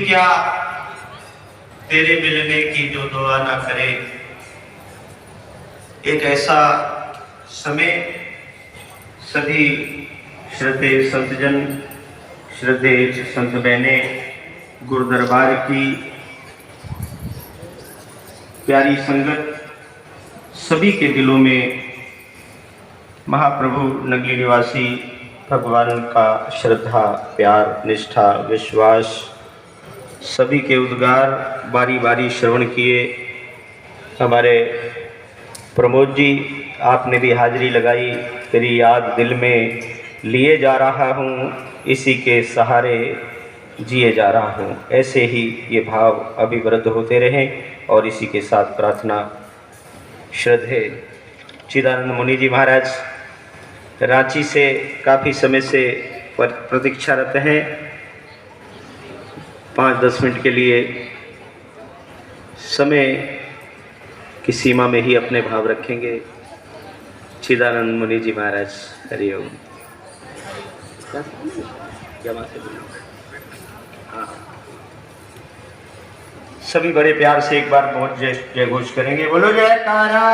क्या तेरे मिलने की जो दुआ ना करे। एक ऐसा समय सभी श्रद्धेय संतजन, श्रद्धेय संत बहने, गुरु दरबार की प्यारी संगत, सभी के दिलों में महाप्रभु नगली निवासी भगवान का श्रद्धा, प्यार, निष्ठा, विश्वास, सभी के उद्गार बारी बारी श्रवण किए। हमारे प्रमोद जी, आपने भी हाजिरी लगाई। तेरी याद दिल में लिए जा रहा हूँ, इसी के सहारे जिए जा रहा हूँ। ऐसे ही ये भाव अभिवृद्ध होते रहें और इसी के साथ प्रार्थना। श्रद्धेय चिदानंद मुनि जी महाराज रांची से काफ़ी समय से प्रतीक्षारत हैं। 5-10 मिनट के लिए समय की सीमा में ही अपने भाव रखेंगे। चिदानंद मुनि जी महाराज, हरिओम। सभी बड़े प्यार से एक बार बहुत जय घोष करेंगे। बोलो जयकारा।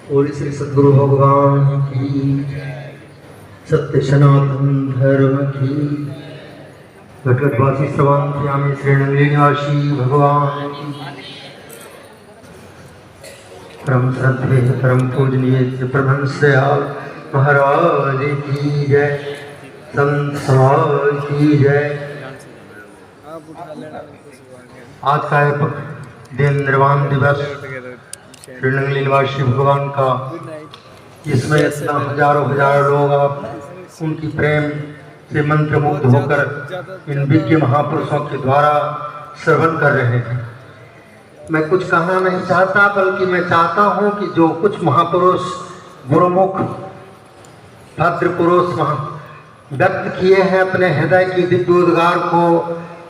और श्री सद्गुरु भगवान की, सत्य सनातन धर्म की, घटघटवासी सर्वांतर्यामी श्री नगली निवासी भगवान की, परम श्रद्धेय परम पूजनीय प्रभंस महाराज की जय, संत समाज की जय। आज का दिन निर्वाण दिवस श्री नगली निवासी भगवान का, इसमें इतना हजारों लोग आप उनकी प्रेम से मंत्रमुग्ध होकर इन दिव्य महापुरुषों के द्वारा श्रवण कर रहे हैं। मैं कुछ कहना नहीं चाहता, बल्कि मैं चाहता हूं कि जो कुछ महापुरुष गुरुमुख भद्र पुरुष व्यक्त किए हैं अपने हृदय की दिव्य उद्गार को,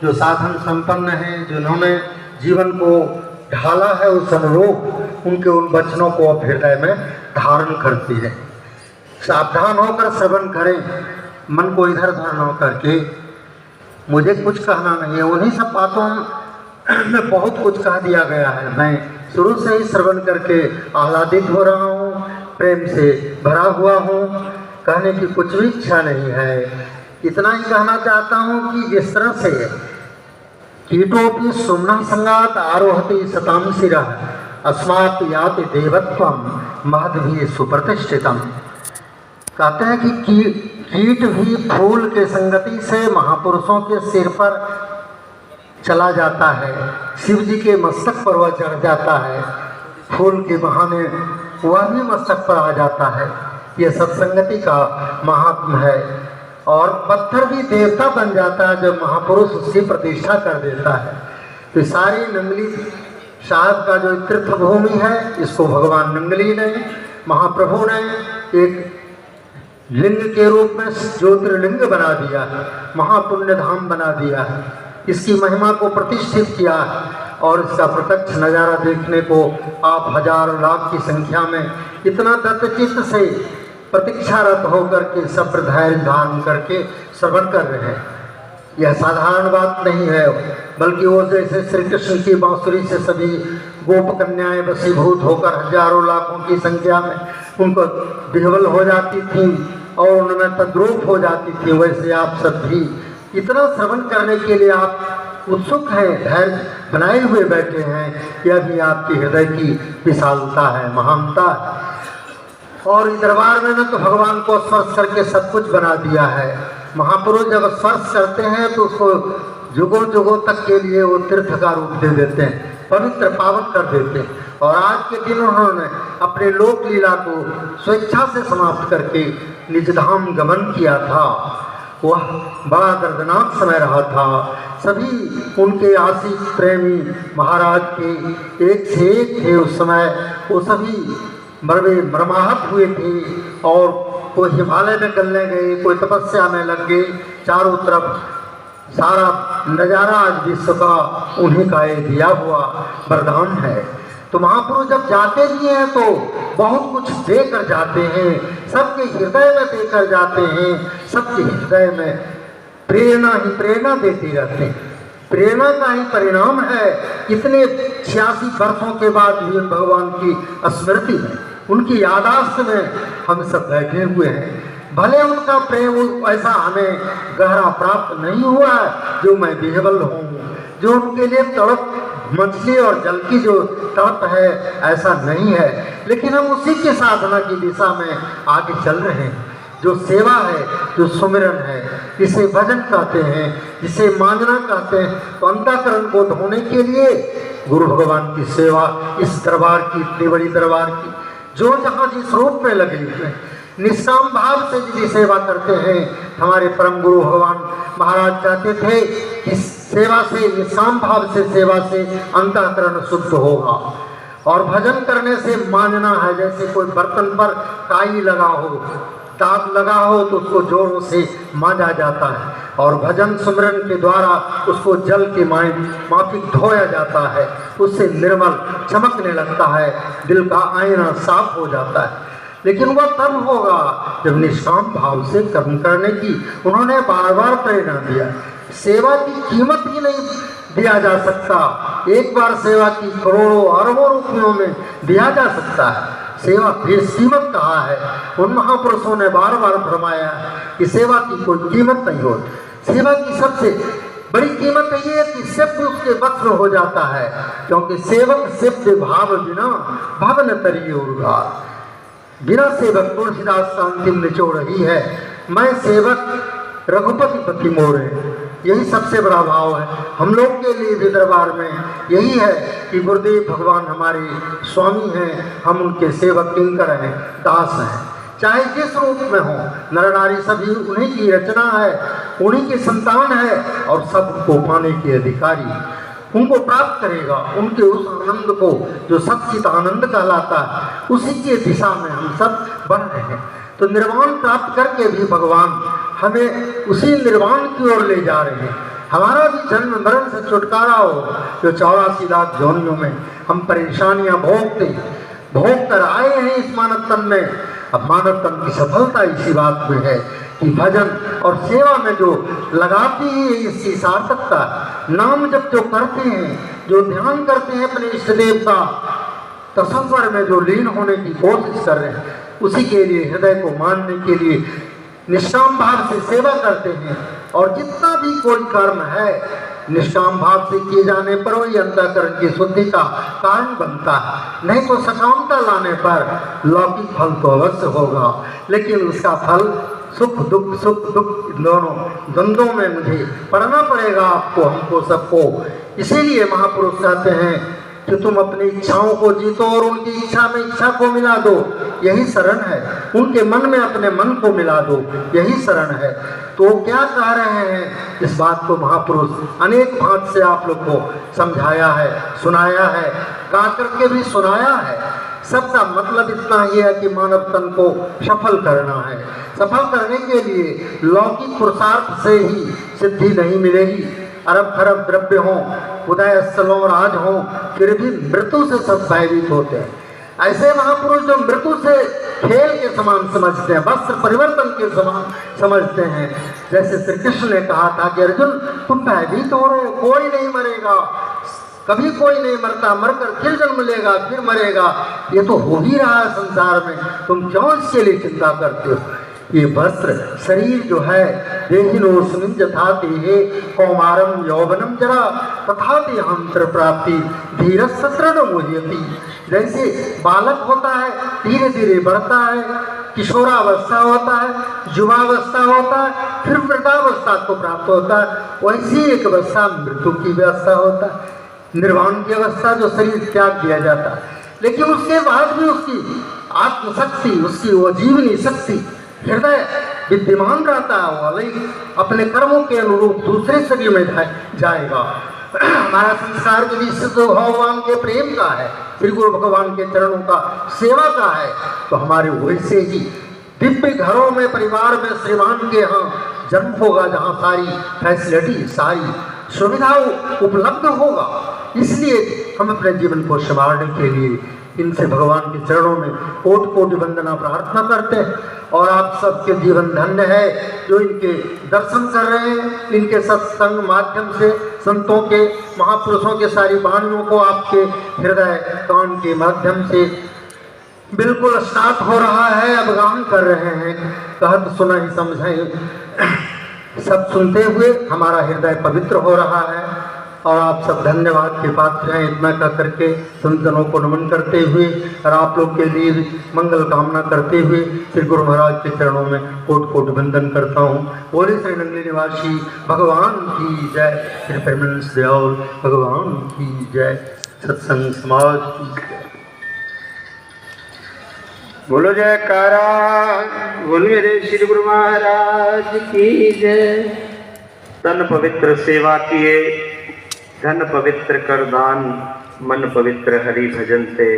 जो साधन संपन्न हैं, जिन्होंने जीवन को ढाला है उस अनुरूप, उनके उन वचनों को अब हृदय में धारण करती है। सावधान होकर श्रवण करें, मन को इधर उधर न करके। मुझे कुछ कहना नहीं है, उन्हीं सब बातों में बहुत कुछ कह दिया गया है। मैं शुरू से ही श्रवण करके आह्लादित हो रहा हूँ, प्रेम से भरा हुआ हूँ। कहने की कुछ भी इच्छा नहीं है। इतना ही कहना चाहता हूँ कि जिस तरह से कीटोपि सुम्ना संगात आरोहति सताम शिरः अस्मात् याति देवत्वम महद्भिः सुप्रतिष्ठितम। कहते हैं कि कीट भी फूल के संगति से महापुरुषों के सिर पर चला जाता है, शिव जी के मस्तक पर वह चढ़ जाता है, फूल के बहाने वह भी मस्तक पर आ जाता है। यह सत्संगति का महात्म है। और पत्थर भी देवता बन जाता है जब महापुरुष उसकी प्रतिष्ठा कर देता है। तो सारी नंगली साहब का जो तीर्थ भूमि है, इसको भगवान नंगली ने, महाप्रभु ने एक लिंग के रूप में ज्योतिर्लिंग बना दिया है, महापुण्य धाम बना दिया है। इसकी महिमा को प्रतिष्ठित किया है और इसका प्रत्यक्ष नज़ारा देखने को आप हजारों लाख की संख्या में इतना दत्तचित्त से प्रतीक्षारत होकर के सब्र धैर्य धारण करके श्रवण कर रहे हैं। यह साधारण बात नहीं है, बल्कि वो जैसे श्री कृष्ण की बांसुरी से सभी गोप कन्याएं वशीभूत होकर हजारों लाखों की संख्या में उनको विह्वल हो जाती थी और उनमें तद्रूप हो जाती थी, वैसे आप सब भी इतना श्रवण करने के लिए आप उत्सुक हैं, धैर्य बनाए हुए बैठे हैं। यह भी आपके हृदय की विशालता है, महानता है। और इस दरबार में तो भगवान को स्पर्श करके सब कुछ बना दिया है। महापुरुष जब स्पर्श करते हैं तो उसको युगों युगों तक के लिए वो तीर्थ का रूप दे देते हैं, पवित्र पावन कर देते हैं। और आज के दिन उन्होंने अपने लोक लीला को स्वेच्छा से समाप्त करके निज धाम गमन किया था। वह बड़ा दर्दनाक समय रहा था। सभी उनके आशिक प्रेमी महाराज के एक से एक थे उस समय। वो सभी मरवे मरमाहत हुए थे और कोई हिमालय में गलने गए, कोई तपस्या में लग गए। चारों तरफ सारा नज़ारा आज विश्व का उन्हीं का दिया हुआ वरदान है। तो महापुरुष जब जाते भी हैं तो बहुत कुछ देकर जाते हैं, सबके हृदय में देकर जाते हैं, सबके हृदय में प्रेरणा ही प्रेरणा देते रहते हैं। प्रेरणा का ही परिणाम है इतने 86 वर्षों के बाद भी भगवान की स्मृति में, उनकी यादाश्त में हम सब बैठे हुए हैं। भले उनका प्रेम ऐसा हमें गहरा प्राप्त नहीं हुआ है जो मैं विह्वल हूँ, जो उनके लिए तड़प मछली और जल की जो तड़प है ऐसा नहीं है, लेकिन हम उसी की साधना की दिशा में आगे चल रहे हैं। जो सेवा है, जो सुमिरन है, जिसे भजन कहते हैं, जिसे मांझना कहते हैं, तो अंतःकरण को धोने के लिए गुरु भगवान की सेवा, इस दरबार की, इतनी बड़ी दरबार की, जो जहाँ जिस रूप में लगे हुए हैं, निष्काम भाव से यदि सेवा करते हैं। हमारे परम गुरु भगवान महाराज चाहते थे कि सेवा से, निष्काम भाव से सेवा से अंतःकरण शुद्ध होगा। और भजन करने से मांझना है, जैसे कोई बर्तन पर काई लगा हो, दाग लगा हो तो उसको जोरों से मांझा जाता है, और भजन सुमरन के द्वारा उसको जल के माफिक धोया जाता है, उससे निर्मल चमकने लगता है, दिल का आईना साफ हो जाता है। लेकिन वह तब होगा जब निष्काम भाव से कर्म करने की उन्होंने बार बार प्रेरणा दिया। सेवा की कीमत ही नहीं दिया जा सकता, एक बार सेवा की करोड़ों अरबों रुपयों में दिया जा सकता है। सेवा बेकीमत कहा है, उन महापुरुषों ने बार बार फरमाया कि सेवा की कोई कीमत नहीं होती। सेवा की सबसे बड़ी कीमत ये है कि सिर्फ उसके वक्र हो जाता है, क्योंकि सेवक सिर्फ भाव बिना भवन तरिये उर्गार, बिना सेवक तुलसीदास का अंतिम निचोड़ ही है, मैं सेवक रघुपति पति मोरे। यही सबसे बड़ा भाव है हम लोग के लिए भी दरबार में, यही है कि गुरुदेव भगवान हमारे स्वामी हैं, हम उनके सेवक किंकर हैं, दास हैं, चाहे जिस रूप में हो। नर नारी सभी उन्हीं की रचना है, उन्हीं की संतान है, और सब उनको पाने के अधिकारी, उनको प्राप्त करेगा। उनके उस आनंद को जो सच्चित आनंद कहलाता है, उसी की दिशा में हम सब बढ़ रहे हैं। तो निर्वाण प्राप्त करके भी भगवान हमें उसी निर्वाण की ओर ले जा रहे हैं। हमारा भी जन्म मरण से छुटकारा हो, जो 84 लाख जोनियों में हम परेशानियां भोग कर आए हैं इस मानव तन में। अब मानव तन की सफलता इसी बात में है कि भजन और सेवा में जो लगाती है इसकी सार्थकता। नाम जब जो करते हैं, जो ध्यान करते हैं अपने इष्ट देव का, तसव्वुर में जो लीन होने की कोशिश कर रहे हैं, उसी के लिए हृदय को मानने के लिए निष्काम भाव से सेवा करते हैं। और जितना भी कोई कर्म है निष्काम भाव से किए जाने पर वही अंतःकरण की शुद्धि का कारण बनता है। नहीं तो सकामता लाने पर लौकिक फल तो अवश्य होगा, लेकिन उसका फल सुख दुख दोनों द्वंद्वों में मुझे पढ़ना पड़ेगा, आपको, हमको, सबको। इसीलिए महापुरुष कहते हैं कि तुम अपनी इच्छाओं को जीतो और उनकी इच्छा में इच्छा को मिला दो, यही शरण है। उनके मन में अपने मन को मिला दो, यही शरण है। तो क्या कह रहे हैं, इस बात को महापुरुष अनेक भांत से आप लोग को समझाया है, सुनाया है, गा करके भी सुनाया है। सबका मतलब इतना ही है कि मानव तन को सफल करना है। सफल करने के लिए लौकिक पुरुषार्थ से ही सिद्धि नहीं मिलेगी। अरब खरब द्रव्य हों, उदय स्थलों राज हों, फिर भी मृत्यु से सब भयभीत होते हैं। ऐसे महापुरुष जो मृत्यु से खेल के समान समझते हैं, वस्त्र परिवर्तन के समान समझते हैं। जैसे श्री कृष्ण ने कहा था कि अर्जुन तुम भयभीत हो रहे हो, कोई नहीं मरेगा, कभी कोई नहीं मरता, मरकर फिर जन्म लेगा, फिर मरेगा, ये तो हो ही रहा है संसार में, तुम क्यों इसके लिए चिंता करते हो। ये वस्त्र शरीर जो है, देहिनोऽस्मिन् यथा देहे कौमारम यौवनम जरा तथा देहांतर प्राप्ति धीरस्तत्र मुह्यति। जैसे बालक होता है धीरे धीरे बढ़ता है, किशोरावस्था होता है, युवावस्था होता है, फिर वृद्धावस्था को प्राप्त होता है, वैसी एक अवस्था मृत्यु की व्यवस्था होता है, निर्वाण की अवस्था जो शरीर त्याग दिया जाता है। लेकिन उसके बाद भी उसकी आत्मशक्ति, उसकी वो जीवनी शक्ति, हृदय विद्यमान रहता है, वो अलग अपने कर्मों के अनुरूप दूसरे शरीर में जाएगा। हमारा संस्कार यदि सिद्ध भगवान के प्रेम का है, श्री गुरु भगवान के चरणों का सेवा का है, तो हमारे वैसे ही दिव्य घरों में, परिवार में, श्रीमान के यहाँ जन्म होगा, जहाँ सारी फैसिलिटी, सारी सुविधा उपलब्ध होगा। इसलिए हम अपने जीवन को संवारने के लिए इनसे भगवान के चरणों में कोटि कोटि वंदना प्रार्थना करते हैं। और आप सबके जीवन धन्य है जो इनके दर्शन कर रहे हैं। इनके सत्संग माध्यम से संतों के महापुरुषों के सारी वाणियों को आपके हृदय कान के माध्यम से बिल्कुल स्टार्ट हो रहा है, अब गान कर रहे हैं। कहत सुना ही समझे सब सुनते हुए हमारा हृदय पवित्र हो रहा है। और आप सब धन्यवाद के पात्र हैं। इतना कह करके संतनों को नमन करते हुए और आप लोग के लिए मंगल कामना करते हुए श्री गुरु महाराज के चरणों में कोटि कोटि वंदन करता हूँ। बोले श्री नंगली निवासी भगवान की जय, श्री परमानंद दयाल भगवान की जय, सत्संग समाज की जय। बोलो जयकारा, बोल मेरे श्री गुरु महाराज की जय। तन पवित्र सेवा किए, धन पवित्र कर दान, मन पवित्र हरि भजन ते।